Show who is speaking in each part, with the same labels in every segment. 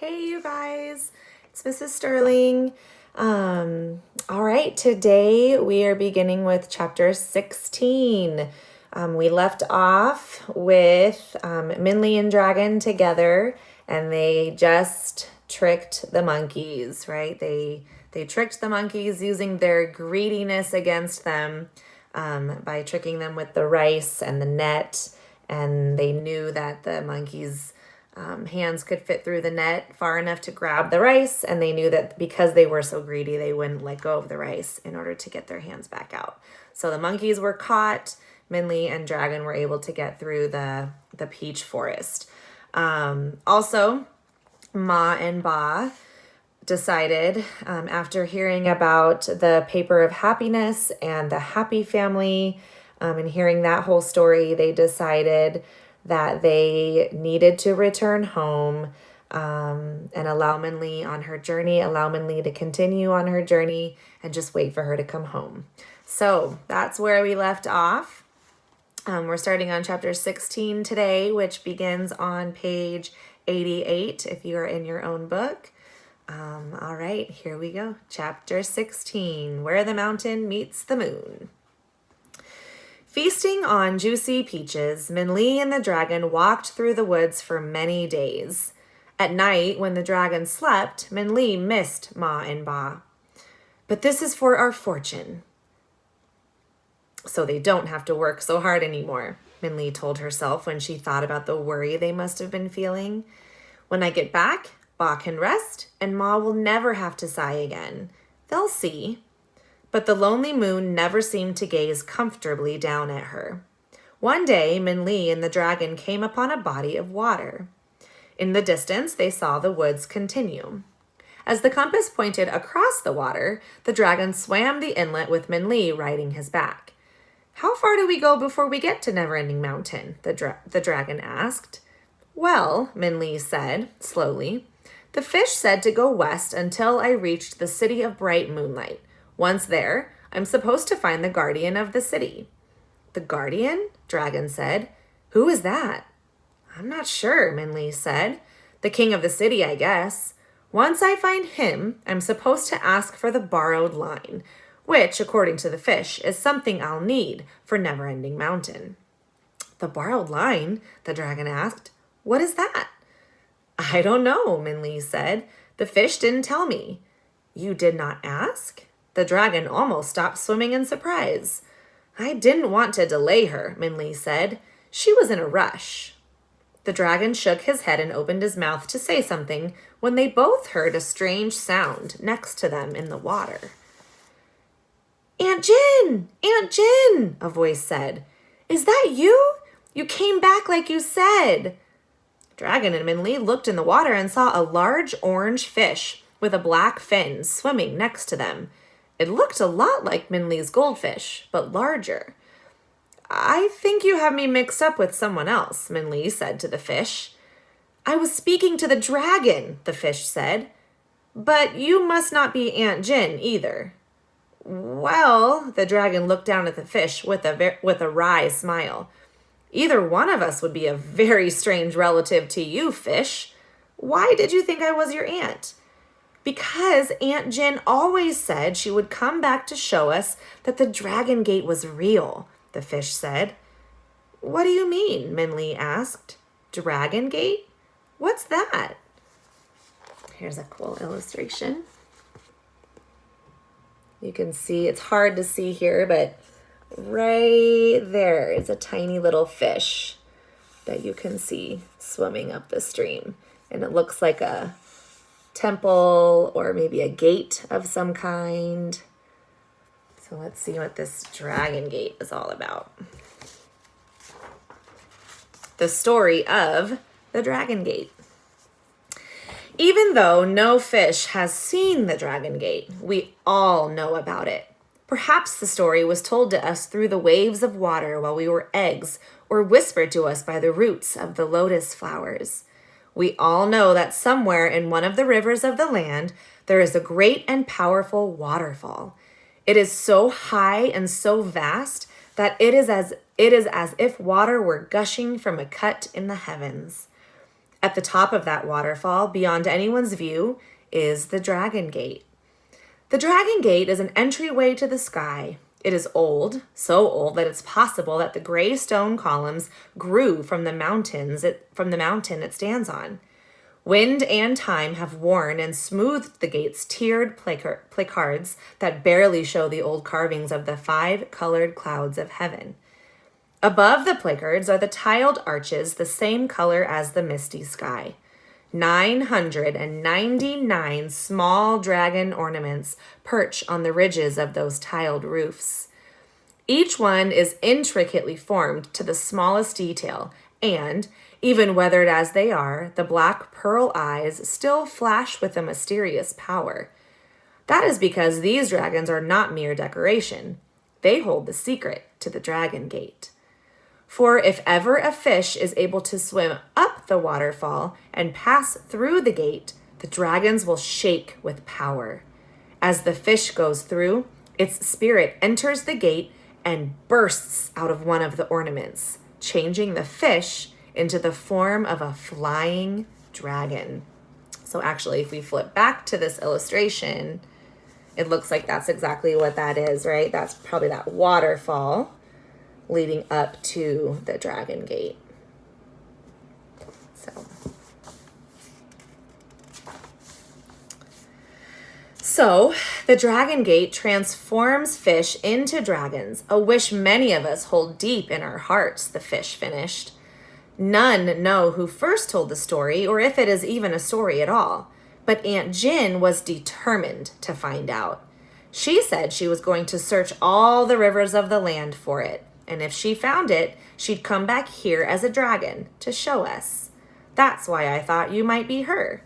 Speaker 1: Hey, you guys, it's Mrs. Sterling. All right, today we are beginning with chapter 16. We left off with Minley and Dragon together, and they just tricked the monkeys, right? They tricked the monkeys using their greediness against them by tricking them with the rice and the net, and they knew that the monkeys' hands could fit through the net far enough to grab the rice, and they knew that because they were so greedy, they wouldn't let go of the rice in order to get their hands back out. So the monkeys were caught. Minley and Dragon were able to get through the peach forest. Also, Ma and Ba decided, after hearing about the paper of happiness and the happy family, and hearing that whole story, they decided that they needed to return home and allow Minley on her journey, allow Minley to continue on her journey, and just wait for her to come home. So that's where we left off. We're starting on chapter 16 today, which begins on page 88 if you are in your own book. All right, here we go. Chapter 16, Where the Mountain Meets the Moon. Feasting on juicy peaches, Minley and the dragon walked through the woods for many days. At night, when the dragon slept, Minley missed Ma and Ba. But this is for our fortune, so they don't have to work so hard anymore, Minley told herself when she thought about the worry they must have been feeling. When I get back, Ba can rest, and Ma will never have to sigh again. They'll see. But the lonely moon never seemed to gaze comfortably down at her. One day, Minley and the dragon came upon a body of water. In the distance, they saw the woods continue. As the compass pointed across the water, the dragon swam the inlet with Minley riding his back. How far do we go before we get to Neverending Mountain? The dragon asked. Well, Minley said, slowly, the fish said to go west until I reached the city of bright moonlight. Once there, I'm supposed to find the guardian of the city. The guardian? Dragon said. Who is that? I'm not sure, Minley said. The king of the city, I guess. Once I find him, I'm supposed to ask for the borrowed line, which, according to the fish, is something I'll need for Neverending Mountain. The borrowed line? The dragon asked. What is that? I don't know, Minley said. The fish didn't tell me. You did not ask? The dragon almost stopped swimming in surprise. I didn't want to delay her, Minley said. She was in a rush. The dragon shook his head and opened his mouth to say something when they both heard a strange sound next to them in the water. Aunt Jin! Aunt Jin! A voice said. Is that you? You came back like you said. Dragon and Minley looked in the water and saw a large orange fish with a black fin swimming next to them. It looked a lot like Minley's goldfish, but larger. I think you have me mixed up with someone else, Minley said to the fish. I was speaking to the dragon, the fish said. But you must not be Aunt Jin either. Well, the dragon looked down at the fish with a wry smile. Either one of us would be a very strange relative to you, fish. Why did you think I was your aunt? Because Aunt Jin always said she would come back to show us that the Dragon Gate was real, the fish said. What do you mean? Minley asked. Dragon Gate? What's that? Here's a cool illustration. You can see, it's hard to see here, but right there is a tiny little fish that you can see swimming up the stream. And it looks like a temple or maybe a gate of some kind. So let's see what this Dragon Gate is all about. The story of the Dragon Gate. Even though no fish has seen the Dragon Gate, we all know about it. Perhaps the story was told to us through the waves of water while we were eggs, or whispered to us by the roots of the lotus flowers. We all know that somewhere in one of the rivers of the land, there is a great and powerful waterfall. It is so high and so vast that it is as if water were gushing from a cut in the heavens. At the top of that waterfall, beyond anyone's view, is the Dragon Gate. The Dragon Gate is an entryway to the sky. It is old, so old that it's possible that the gray stone columns grew from the mountain it stands on. Wind and time have worn and smoothed the gate's tiered placards that barely show the old carvings of the 5 colored clouds of heaven. Above the placards are the tiled arches, the same color as the misty sky. 999 small dragon ornaments perch on the ridges of those tiled roofs. Each one is intricately formed to the smallest detail, and, even weathered as they are, the black pearl eyes still flash with a mysterious power. That is because these dragons are not mere decoration. They hold the secret to the Dragon Gate. For if ever a fish is able to swim up the waterfall and pass through the gate, the dragons will shake with power. As the fish goes through, its spirit enters the gate and bursts out of one of the ornaments, changing the fish into the form of a flying dragon. So actually, if we flip back to this illustration, it looks like that's exactly what that is, right? That's probably that waterfall leading up to the Dragon Gate. So the Dragon Gate transforms fish into dragons, a wish many of us hold deep in our hearts, the fish finished. None know who first told the story or if it is even a story at all, but Aunt Jin was determined to find out. She said she was going to search all the rivers of the land for it, and if she found it, she'd come back here as a dragon to show us. That's why I thought you might be her.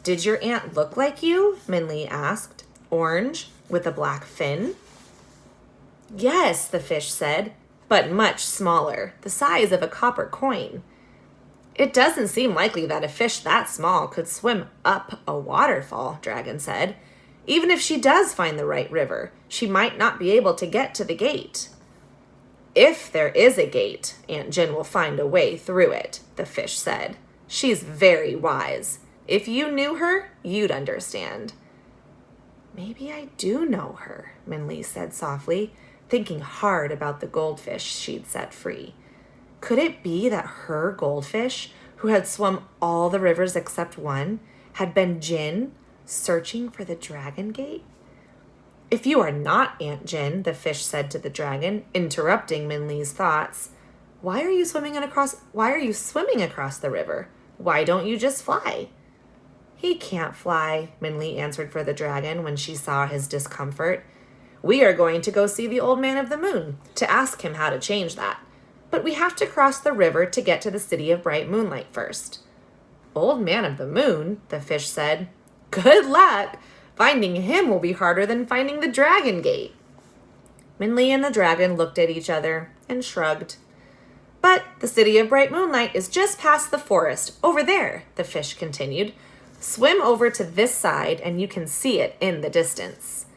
Speaker 1: Did your aunt look like you? Minli asked. Orange, with a black fin? Yes, the fish said, but much smaller, the size of a copper coin. It doesn't seem likely that a fish that small could swim up a waterfall, Dragon said. Even if she does find the right river, she might not be able to get to the gate. If there is a gate, Aunt Jin will find a way through it, the fish said. She's very wise. If you knew her, you'd understand. Maybe I do know her, Minli said softly, thinking hard about the goldfish she'd set free. Could it be that her goldfish, who had swum all the rivers except one, had been Jin, searching for the Dragon Gate? If you are not Aunt Jin, the fish said to the dragon, interrupting Minli's thoughts, why are you swimming across the river? Why don't you just fly? He can't fly, Minli answered for the dragon when she saw his discomfort. We are going to go see the old man of the moon to ask him how to change that. But we have to cross the river to get to the city of bright moonlight first. Old man of the moon, the fish said. Good luck! Finding him will be harder than finding the Dragon Gate. Minli and the dragon looked at each other and shrugged. But the city of bright moonlight is just past the forest, over there, the fish continued. Swim over to this side and you can see it in the distance.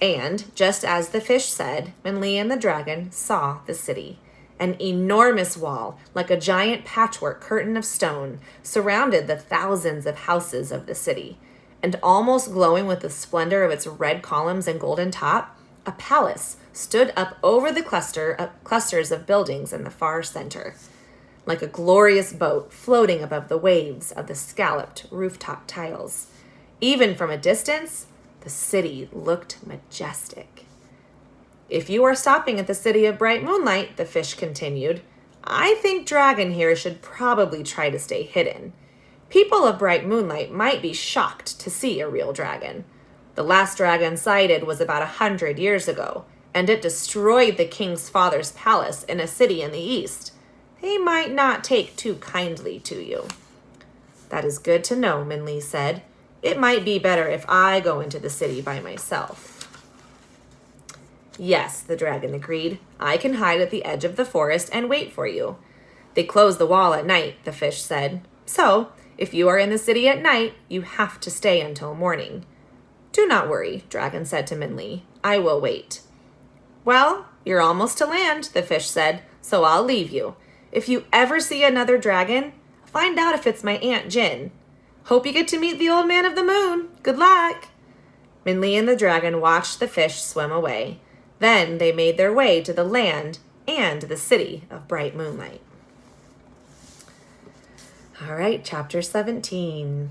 Speaker 1: And, just as the fish said, Minli and the dragon saw the city. An enormous wall, like a giant patchwork curtain of stone, surrounded the thousands of houses of the city. And almost glowing with the splendor of its red columns and golden top, a palace stood up over the clusters of buildings in the far center, like a glorious boat floating above the waves of the scalloped rooftop tiles. Even from a distance, the city looked majestic. If you are stopping at the city of bright moonlight, the fish continued, I think Dragon here should probably try to stay hidden. People of bright moonlight might be shocked to see a real dragon. The last dragon sighted was about 100 years ago, and it destroyed the king's father's palace in a city in the east. They might not take too kindly to you. That is good to know, Minli said. It might be better if I go into the city by myself. Yes, the dragon agreed. I can hide at the edge of the forest and wait for you. They close the wall at night, the fish said. So, if you are in the city at night, you have to stay until morning. Do not worry, Dragon said to Minli. I will wait. Well, you're almost to land, the fish said, so I'll leave you. If you ever see another dragon, Find out if it's my Aunt Jin. Hope you get to meet the old man of the moon. Good luck. Minli and the dragon watched the fish swim away. Then they made their way to the land and the city of bright moonlight. All right, chapter 17.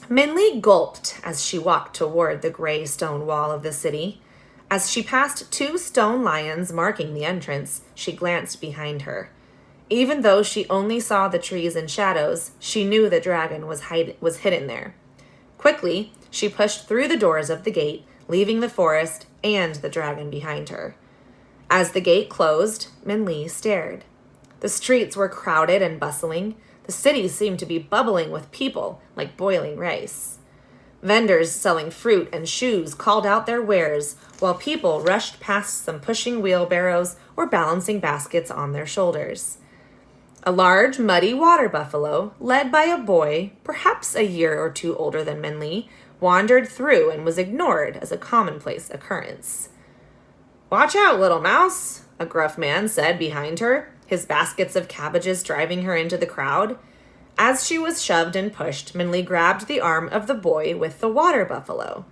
Speaker 1: Minli gulped as she walked toward the gray stone wall of the city. As she passed 2 stone lions marking the entrance, she glanced behind her. Even though she only saw the trees and shadows, she knew the dragon was hidden there. Quickly, she pushed through the doors of the gate, leaving the forest and the dragon behind her. As the gate closed, Minli stared. The streets were crowded and bustling. The city seemed to be bubbling with people like boiling rice. Vendors selling fruit and shoes called out their wares, while people rushed past some pushing wheelbarrows or balancing baskets on their shoulders. A large, muddy water buffalo, led by a boy, perhaps a year or 2 older than Minli, wandered through and was ignored as a commonplace occurrence. "Watch out, little mouse," a gruff man said behind her, his baskets of cabbages driving her into the crowd. As she was shoved and pushed, Minli grabbed the arm of the boy with the water buffalo.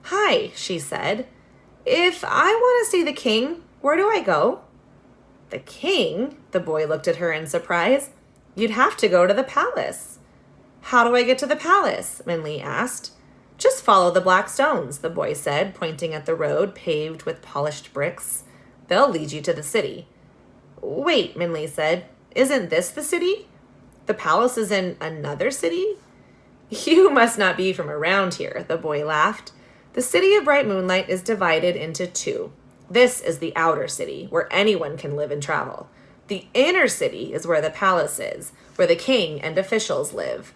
Speaker 1: "Hi," she said. "If I want to see the king, where do I go?" "The king?" The boy looked at her in surprise. "You'd have to go to the palace." "How do I get to the palace?" Minli asked. "Just follow the black stones," the boy said, pointing at the road paved with polished bricks. "They'll lead you to the city." "Wait," Minli said. "Isn't this the city? The palace is in another city?" "You must not be from around here," the boy laughed. "The city of bright moonlight is divided into 2. This is the outer city, where anyone can live and travel. The inner city is where the palace is, where the king and officials live.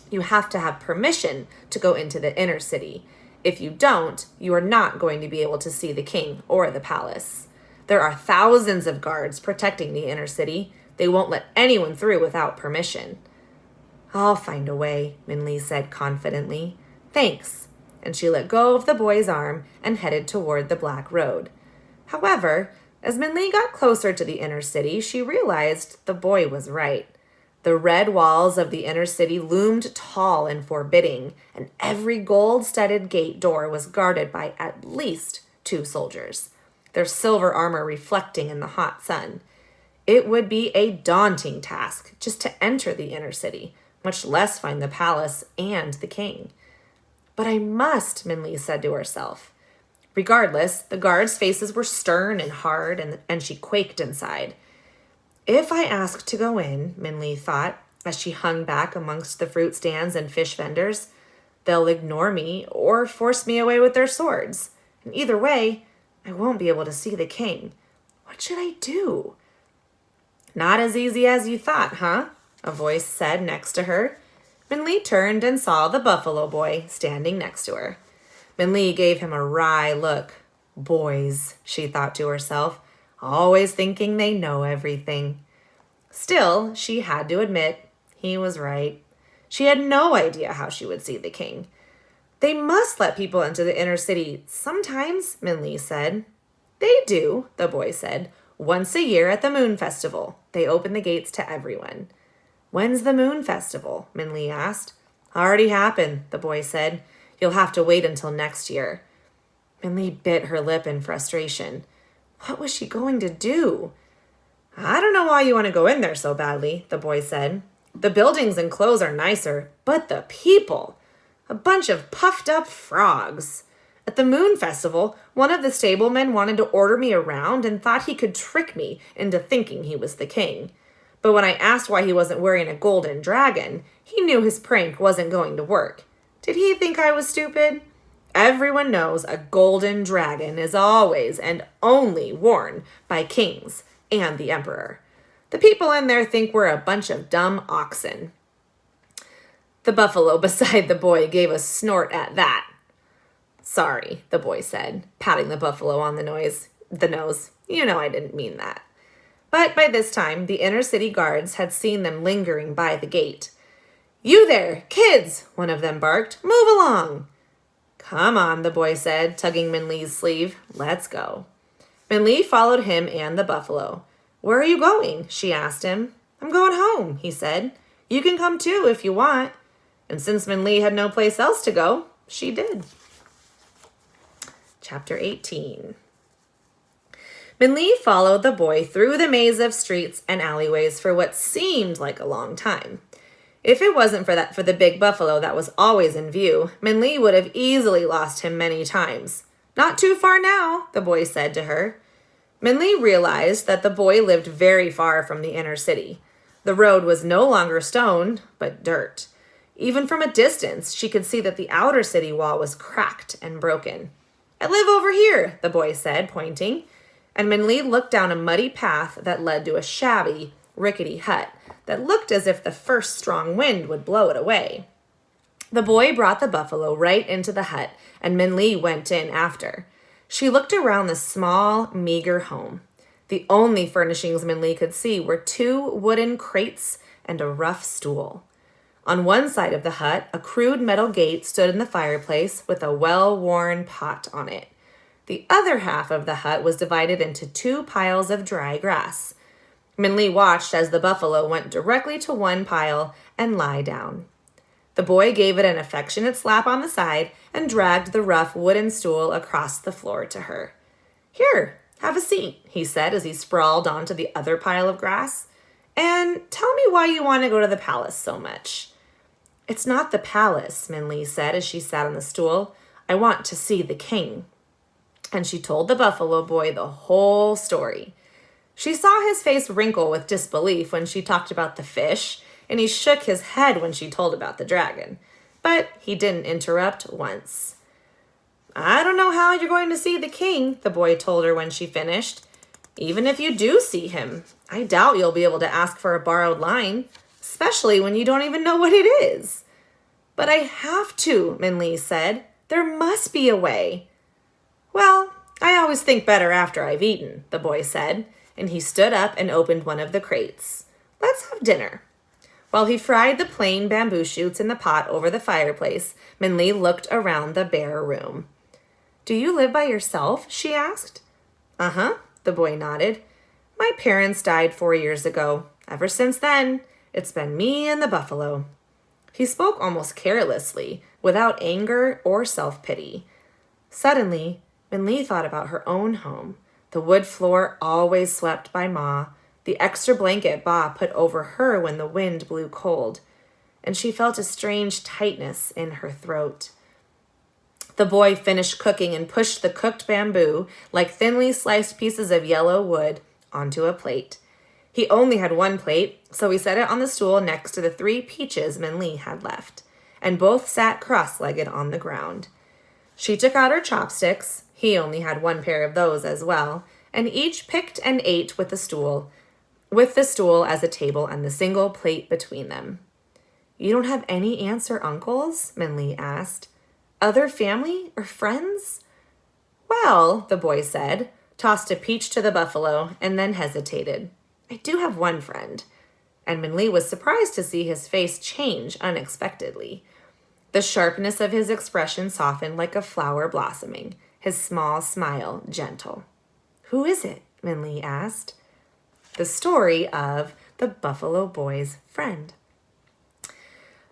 Speaker 1: You have to have permission to go into the inner city. If you don't, you are not going to be able to see the king or the palace. There are thousands of guards protecting the inner city. They won't let anyone through without permission." "I'll find a way," Minli said confidently. "Thanks." And she let go of the boy's arm and headed toward the black road. However, as Minli got closer to the inner city, she realized the boy was right. The red walls of the inner city loomed tall and forbidding, and every gold-studded gate door was guarded by at least 2 soldiers, their silver armor reflecting in the hot sun. It would be a daunting task just to enter the inner city, much less find the palace and the king. "But I must," Minli said to herself. Regardless, the guards' faces were stern and hard, and she quaked inside. "If I ask to go in," Minli thought, as she hung back amongst the fruit stands and fish vendors, "they'll ignore me or force me away with their swords. And either way, I won't be able to see the king. What should I do?" "Not as easy as you thought, huh?" a voice said next to her. Minli turned and saw the buffalo boy standing next to her. Minli gave him a wry look. Boys, she thought to herself, always thinking they know everything. Still, she had to admit, he was right. She had no idea how she would see the king. "They must let people into the inner city sometimes," Minli said. "They do," the boy said. "Once a year at the Moon Festival. They open the gates to everyone." "When's the Moon Festival?" Minli asked. "Already happened," the boy said. "You'll have to wait until next year." Minli bit her lip in frustration. What was she going to do? "I don't know why you want to go in there so badly," the boy said. "The buildings and clothes are nicer, but the people! A bunch of puffed up frogs. At the Moon Festival, one of the stablemen wanted to order me around and thought he could trick me into thinking he was the king. But when I asked why he wasn't wearing a golden dragon, he knew his prank wasn't going to work. Did he think I was stupid? Everyone knows a golden dragon is always and only worn by kings and the emperor. The people in there think we're a bunch of dumb oxen." The buffalo beside the boy gave a snort at that. "Sorry," the boy said, patting the buffalo on the nose. "You know I didn't mean that." But by this time, the inner city guards had seen them lingering by the gate. "You there, kids!" one of them barked. "Move along!" "Come on," the boy said, tugging Minli's sleeve. "Let's go." Minli followed him and the buffalo. "Where are you going?" she asked him. I'm going home, he said. You can come too if you want. And since Min-Li had no place else to go, she did. Chapter 18. Min-Li followed the boy through the maze of streets and alleyways for what seemed like a long time. If it wasn't for the big buffalo that was always in view, Min-Li would have easily lost him many times. Not too far now, the boy said to her. Min-Li realized that the boy lived very far from the inner city. The road was no longer stone, but dirt. Even from a distance, she could see that the outer city wall was cracked and broken. I live over here, the boy said, pointing. And Min-Li looked down a muddy path that led to a shabby, rickety hut that looked as if the first strong wind would blow it away. The boy brought the buffalo right into the hut, and Min-Li went in after. She looked around the small, meager home. The only furnishings Min-Li could see were 2 wooden crates and a rough stool. On one side of the hut, a crude metal gate stood in the fireplace with a well-worn pot on it. The other half of the hut was divided into 2 piles of dry grass. Min-Li watched as the buffalo went directly to one pile and lay down. The boy gave it an affectionate slap on the side and dragged the rough wooden stool across the floor to her. Here, have a seat, he said as he sprawled onto the other pile of grass. And tell me why you want to go to the palace so much. It's not the palace, Min-Li said as she sat on the stool. I want to see the king. And she told the buffalo boy the whole story. She saw his face wrinkle with disbelief when she talked about the fish, and he shook his head when she told about the dragon. But he didn't interrupt once. I don't know how you're going to see the king, the boy told her when she finished. Even if you do see him, I doubt you'll be able to ask for a borrowed line, especially when you don't even know what it is. But I have to, Min-Li said. There must be a way. Well, I always think better after I've eaten, the boy said, and he stood up and opened one of the crates. Let's have dinner. While he fried the plain bamboo shoots in the pot over the fireplace, Min-Li looked around the bare room. Do you live by yourself? She asked. Uh-huh, the boy nodded. My parents died 4 years ago. Ever since then, it's been me and the buffalo. He spoke almost carelessly, without anger or self-pity. Suddenly, Min-Li thought about her own home, the wood floor always swept by Ma, the extra blanket Ba put over her when the wind blew cold, and she felt a strange tightness in her throat. The boy finished cooking and pushed the cooked bamboo, like thinly sliced pieces of yellow wood, onto a plate. He only had 1 plate, so he set it on the stool next to the 3 peaches Min-Li had left, and both sat cross-legged on the ground. She took out her chopsticks, he only had 1 pair of those as well, and each picked and ate with the stool as a table and the single plate between them. You don't have any aunts or uncles? Min-Li asked. Other family or friends? Well, the boy said, tossed a peach to the buffalo, and then hesitated. I do have 1 friend. And Min-Li was surprised to see his face change unexpectedly. The sharpness of his expression softened like a flower blossoming, his small smile gentle. Who is it? Min-Li asked. The story of the buffalo boy's friend.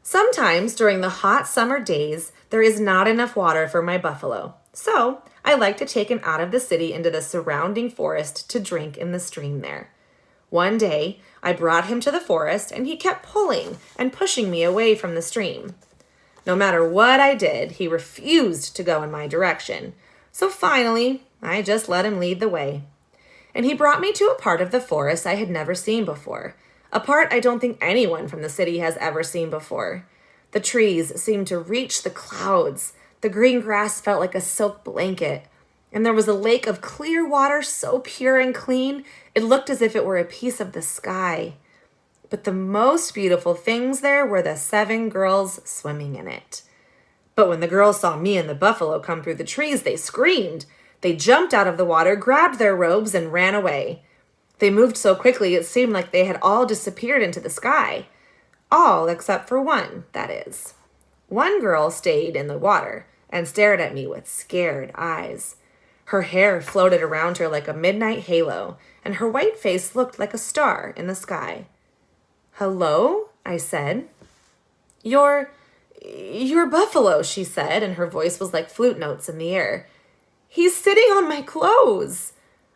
Speaker 1: Sometimes during the hot summer days, there is not enough water for my buffalo. So I like to take him out of the city into the surrounding forest to drink in the stream there. One day, I brought him to the forest and he kept pulling and pushing me away from the stream. No matter what I did, he refused to go in my direction. So finally, I just let him lead the way. And he brought me to a part of the forest I had never seen before, a part I don't think anyone from the city has ever seen before. The trees seemed to reach the clouds. The green grass felt like a silk blanket. And there was a lake of clear water so pure and clean, it looked as if it were a piece of the sky. But the most beautiful things there were the 7 girls swimming in it. But when the girls saw me and the buffalo come through the trees, they screamed. They jumped out of the water, grabbed their robes, and ran away. They moved so quickly it seemed like they had all disappeared into the sky. All except for 1, that is. 1 girl stayed in the water and stared at me with scared eyes. Her hair floated around her like a midnight halo, and her white face looked like a star in the sky. Hello? I said. You're Buffalo, she said, and her voice was like flute notes in the air. He's sitting on my clothes.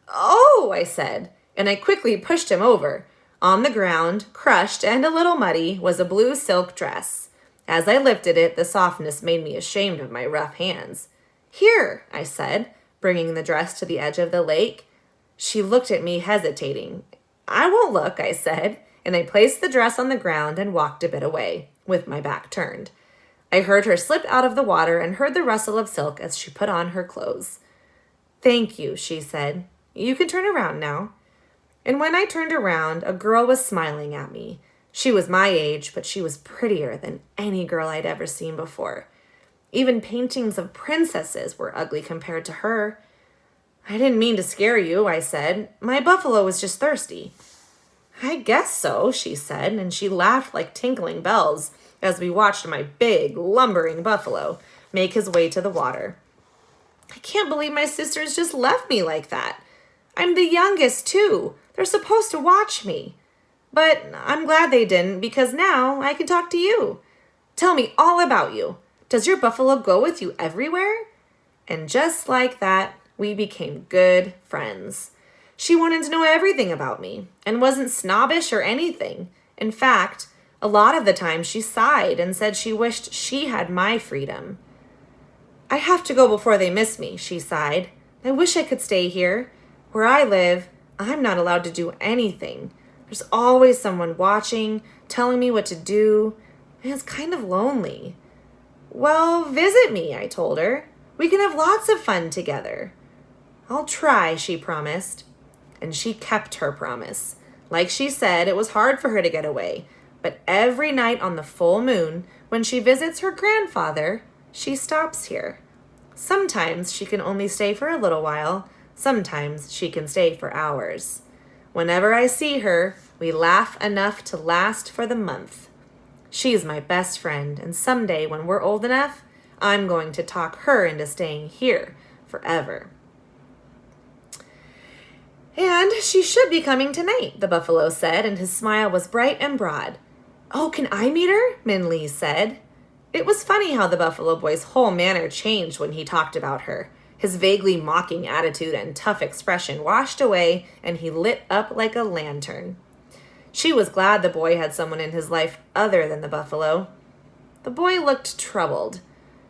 Speaker 1: Oh, I said, and I quickly pushed him over. On the ground, crushed and a little muddy, was a blue silk dress. As I lifted it, the softness made me ashamed of my rough hands. Here, I said, bringing the dress to the edge of the lake. She looked at me, hesitating. I won't look, I said, and I placed the dress on the ground and walked a bit away, with my back turned. I heard her slip out of the water and heard the rustle of silk as she put on her clothes. Thank you, she said. You can turn around now. And when I turned around, a girl was smiling at me. She was my age, but she was prettier than any girl I'd ever seen before. Even paintings of princesses were ugly compared to her. I didn't mean to scare you, I said. My buffalo was just thirsty. I guess so, she said, and she laughed like tinkling bells as we watched my big, lumbering buffalo make his way to the water. I can't believe my sisters just left me like that. I'm the youngest, too. They're supposed to watch me. But I'm glad they didn't, because now I can talk to you. Tell me all about you. Does your buffalo go with you everywhere? And just like that, we became good friends. She wanted to know everything about me and wasn't snobbish or anything. In fact, a lot of the time she sighed and said she wished she had my freedom. I have to go before they miss me, she sighed. I wish I could stay here. Where I live, I'm not allowed to do anything. There's always someone watching, telling me what to do, and it's kind of lonely. Well, visit me, I told her. We can have lots of fun together. I'll try, she promised. And she kept her promise. Like she said, it was hard for her to get away. But every night on the full moon, when she visits her grandfather, she stops here. Sometimes she can only stay for a little while. Sometimes she can stay for hours. Whenever I see her, we laugh enough to last for the month. She's my best friend, and someday when we're old enough, I'm going to talk her into staying here forever. And she should be coming tonight, the buffalo said, and his smile was bright and broad. Oh, can I meet her? Min Lee said. It was funny how the buffalo boy's whole manner changed when he talked about her. His vaguely mocking attitude and tough expression washed away, and he lit up like a lantern. She was glad the boy had someone in his life other than the buffalo. The boy looked troubled.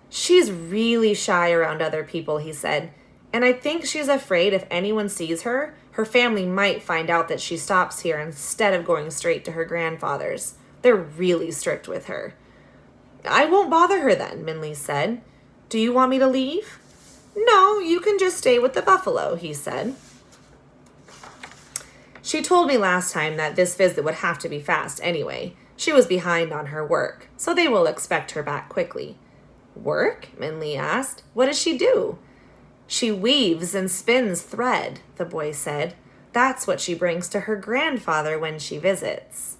Speaker 1: She's really shy around other people, he said, and I think she's afraid if anyone sees her, her family might find out that she stops here instead of going straight to her grandfather's. They're really strict with her. I won't bother her then, Min Lee said. Do you want me to leave? No, you can just stay with the buffalo, he said. She told me last time that this visit would have to be fast anyway. She was behind on her work, so they will expect her back quickly. Work? Min Lee asked. What does she do? She weaves and spins thread, the boy said. That's what she brings to her grandfather when she visits.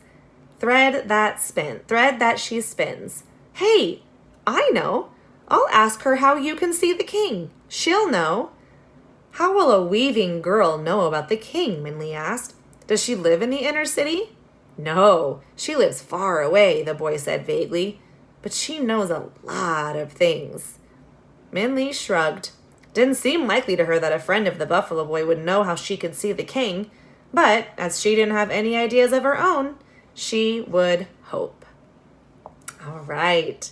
Speaker 1: Thread that she spins. Hey, I know. I'll ask her how you can see the king. She'll know. How will a weaving girl know about the king? Min Lee asked. Does she live in the inner city? No, she lives far away, the boy said vaguely. But she knows a lot of things. Min Lee shrugged. Didn't seem likely to her that a friend of the buffalo boy would know how she could see the king, but as she didn't have any ideas of her own, she would hope. All right.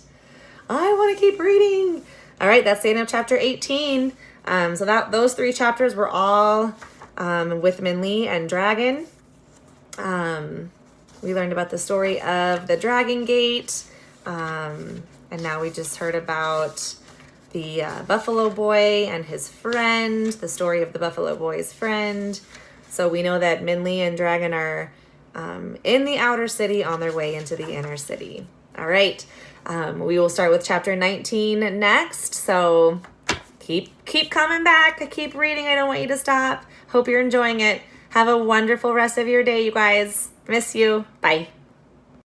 Speaker 1: I want to keep reading. All right, that's the end of chapter 18. Those 3 chapters were all with Min Lee and Dragon. We learned about the story of the Dragon Gate, and now we just heard about the Buffalo Boy and his friend, the story of the Buffalo Boy's friend. So we know that Min Lee and Dragon are in the outer city on their way into the inner city. All right. We will start with chapter 19 next. So keep coming back. Keep reading. I don't want you to stop. Hope you're enjoying it. Have a wonderful rest of your day, you guys. Miss you. Bye.